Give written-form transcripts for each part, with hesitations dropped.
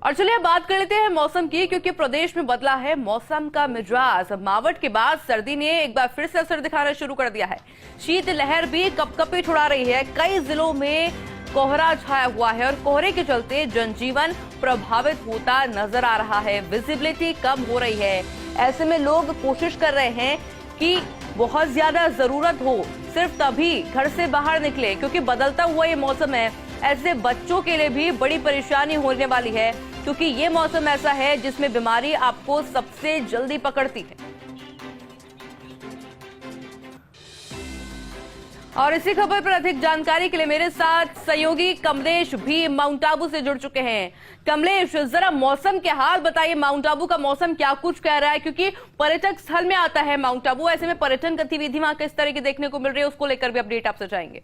और चलिए बात कर लेते हैं मौसम की, क्योंकि प्रदेश में बदला है मौसम का मिजाज। मावठ के बाद सर्दी ने एक बार फिर से असर दिखाना शुरू कर दिया है। शीत लहर भी कपकपी छुड़ा रही है। कई जिलों में कोहरा छाया हुआ है और कोहरे के चलते जनजीवन प्रभावित होता नजर आ रहा है। विजिबिलिटी कम हो रही है। ऐसे में लोग कोशिश कर रहे हैं कि बहुत ज्यादा जरूरत हो सिर्फ तभी घर से बाहर निकले, क्योंकि बदलता हुआ ये मौसम है। ऐसे बच्चों के लिए भी बड़ी परेशानी होने वाली है, क्योंकि ये मौसम ऐसा है जिसमें बीमारी आपको सबसे जल्दी पकड़ती है। और इसी खबर पर अधिक जानकारी के लिए मेरे साथ सहयोगी कमलेश भी माउंट आबू से जुड़ चुके हैं। कमलेश, जरा मौसम के हाल बताइए। माउंट आबू का मौसम क्या कुछ कह रहा है, क्योंकि पर्यटक स्थल में आता है माउंट आबू। ऐसे में पर्यटन गतिविधि वहां किस तरह की देखने को मिल रही है, उसको लेकर भी अपडेट आपसे चाहेंगे।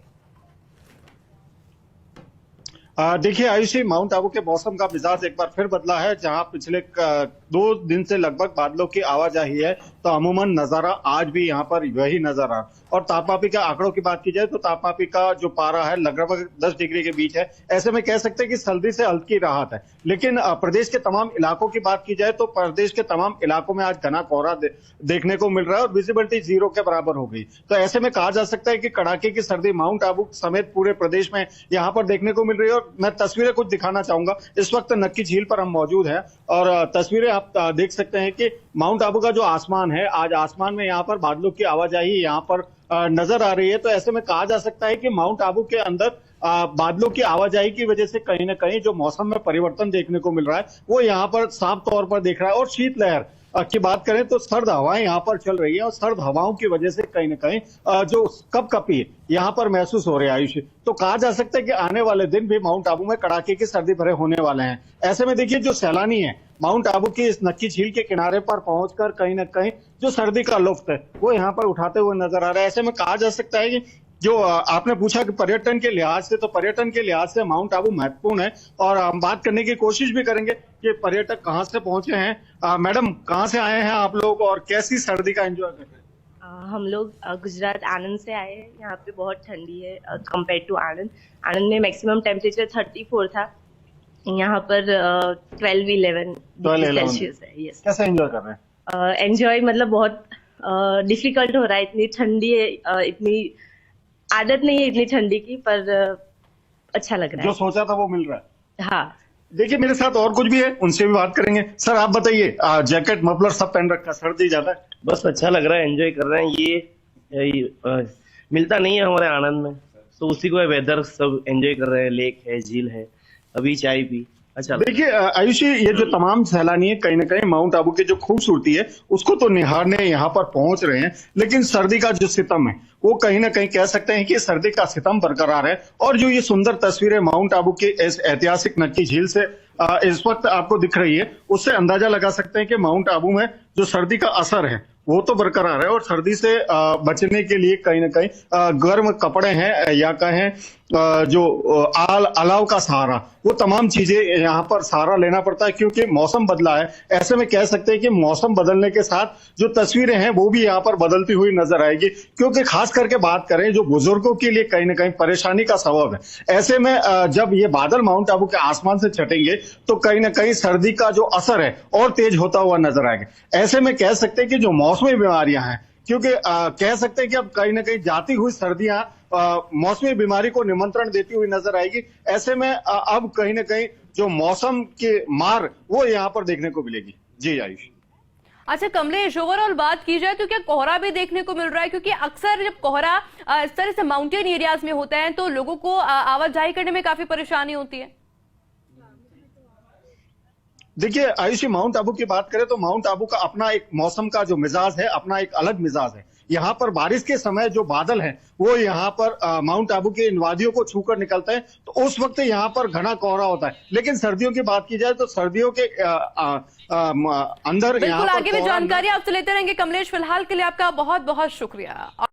देखिए आयुषी, माउंट आबू के मौसम का मिजाज एक बार फिर बदला है। जहां पिछले 2 दिन से लगभग बादलों की आवाजाही है, तो अमूमन नजारा आज भी यहां पर वही नजर आ। और तापमापी के आंकड़ों की बात की जाए तो तापमापी का जो पारा है लगभग 10 डिग्री के बीच है। ऐसे में कह सकते हैं कि सर्दी से हल्की राहत है। लेकिन प्रदेश के तमाम इलाकों की बात की जाए तो प्रदेश के तमाम इलाकों में आज घना कोहरा देखने को मिल रहा है और विजिबिलिटी 0 के बराबर हो गई। तो ऐसे में कहा जा सकता है कि कड़ाके की सर्दी माउंट आबू समेत पूरे प्रदेश में यहाँ पर देखने को मिल रही है। और मैं तस्वीरें कुछ दिखाना चाहूंगा। इस वक्त नक्की झील पर हम मौजूद हैं और तस्वीरें आप देख सकते हैं कि माउंट आबू का जो आसमान है, आज आसमान में यहाँ पर बादलों की आवाजाही यहाँ पर नजर आ रही है। तो ऐसे में कहा जा सकता है कि माउंट आबू के अंदर बादलों की आवाजाही की वजह से कहीं ना कहीं जो मौसम में परिवर्तन देखने को मिल रहा है वो यहाँ पर साफ तौर पर दिख रहा है। और शीतलहर की बात करें तो सर्द हवाएं यहाँ पर चल रही है और सर्द हवाओं की वजह से कहीं ना कहीं जो कपकपी यहाँ पर महसूस हो रहे हैं आयुष। तो कहा जा सकता है कि आने वाले दिन भी माउंट आबू में कड़ाके की सर्दी भरे होने वाले हैं। ऐसे में देखिए, जो सैलानी है माउंट आबू की इस नक्की झील के किनारे पर पहुंचकर कहीं ना कहीं जो सर्दी का लुत्फ है वो यहाँ पर उठाते हुए नजर आ रहा है। ऐसे में कहा जा सकता है कि जो आपने पूछा कि पर्यटन के लिहाज से, तो पर्यटन के लिहाज से माउंट आबू महत्वपूर्ण है। और हम बात करने की कोशिश भी करेंगे कि पर्यटक कहाँ से पहुंचे हैं। मैडम, कहाँ से आए हैं आप लोग और कैसी सर्दी का एंजॉय कर रहे हैं? हम लोग गुजरात आनंद से आए हैं। यहाँ पे बहुत ठंडी है कंपेयर टू आनंद। आनंद में मैक्सिमम टेम्परेचर 34 था, यहाँ पर 12-11 डिग्री सेल्सियस है। यस। कैसे एंजॉय कर रहे हैं? एंजॉय मतलब बहुत डिफिकल्ट हो रहा है। इतनी ठंडी है, इतनी आदत नहीं है इतनी ठंडी की, पर अच्छा लग रहा है। जो सोचा था वो मिल रहा है। हाँ। देखिए, मेरे साथ और कुछ भी है, उनसे भी बात करेंगे। सर आप बताइए, जैकेट मफलर सब पहन रखा, सर्दी ज्यादा है? बस अच्छा लग रहा है, एंजॉय कर रहे हैं। ये मिलता नहीं है हमारे आनंद में, तो उसी को वेदर सब एंजॉय कर रहे हैं। लेक है, झील है, अभी चाय पी, अच्छा। देखिए आयुषी, ये जो तमाम सैलानी है कहीं ना कहीं माउंट आबू की जो खूबसूरती है उसको तो निहारने यहाँ पर पहुंच रहे हैं, लेकिन सर्दी का जो सितम है वो कहीं ना कहीं कह सकते हैं कि सर्दी का सितम बरकरार है। और जो ये सुंदर तस्वीरें माउंट आबू के इस ऐतिहासिक नक्की झील से इस वक्त आपको दिख रही है, उससे अंदाजा लगा सकते हैं कि माउंट आबू में जो सर्दी का असर है वो तो बरकरार है। और सर्दी से बचने के लिए कहीं ना कहीं गर्म कपड़े हैं या कहें जो अलाव का सहारा, वो तमाम चीजें यहाँ पर सहारा लेना पड़ता है, क्योंकि मौसम बदला है। ऐसे में कह सकते हैं कि मौसम बदलने के साथ जो तस्वीरें हैं वो भी यहाँ पर बदलती हुई नजर आएगी, क्योंकि खास करके बात करें जो बुजुर्गों के लिए कहीं ना कहीं परेशानी का सबब है। ऐसे में जब ये बादल माउंट आबू के आसमान से छटेंगे तो कहीं ना कहीं सर्दी का जो असर है और तेज होता हुआ नजर आएगा। ऐसे में कह सकते हैं कि जो मौसमी बीमारियां हैं, क्योंकि कह सकते हैं कि अब कहीं ना कहीं जाती हुई सर्दियां मौसमी बीमारी को निमंत्रण देती हुई नजर आएगी। ऐसे में अब कहीं ना कहीं जो मौसम के मार वो यहाँ पर देखने को मिलेगी। जी आयुष। अच्छा कमलेश, ओवरऑल बात की जाए तो क्या कोहरा भी देखने को मिल रहा है? क्योंकि अक्सर जब कोहरा इस तरह से माउंटेन एरियाज में होता है तो लोगों को आवाजाही करने में काफी परेशानी होती है। देखिए आयुषी, माउंट आबू की बात करें तो माउंट आबू का अपना एक मौसम का जो मिजाज है, अपना एक अलग मिजाज है। यहाँ पर बारिश के समय जो बादल हैं वो यहाँ पर माउंट आबू के इन वादियों को छूकर निकलते हैं, तो उस वक्त यहाँ पर घना कोहरा होता है। लेकिन सर्दियों की बात की जाए तो सर्दियों के अंदर बिल्कुल आगे भी जानकारी आपसे लेते रहेंगे कमलेश। फिलहाल के लिए आपका बहुत बहुत शुक्रिया।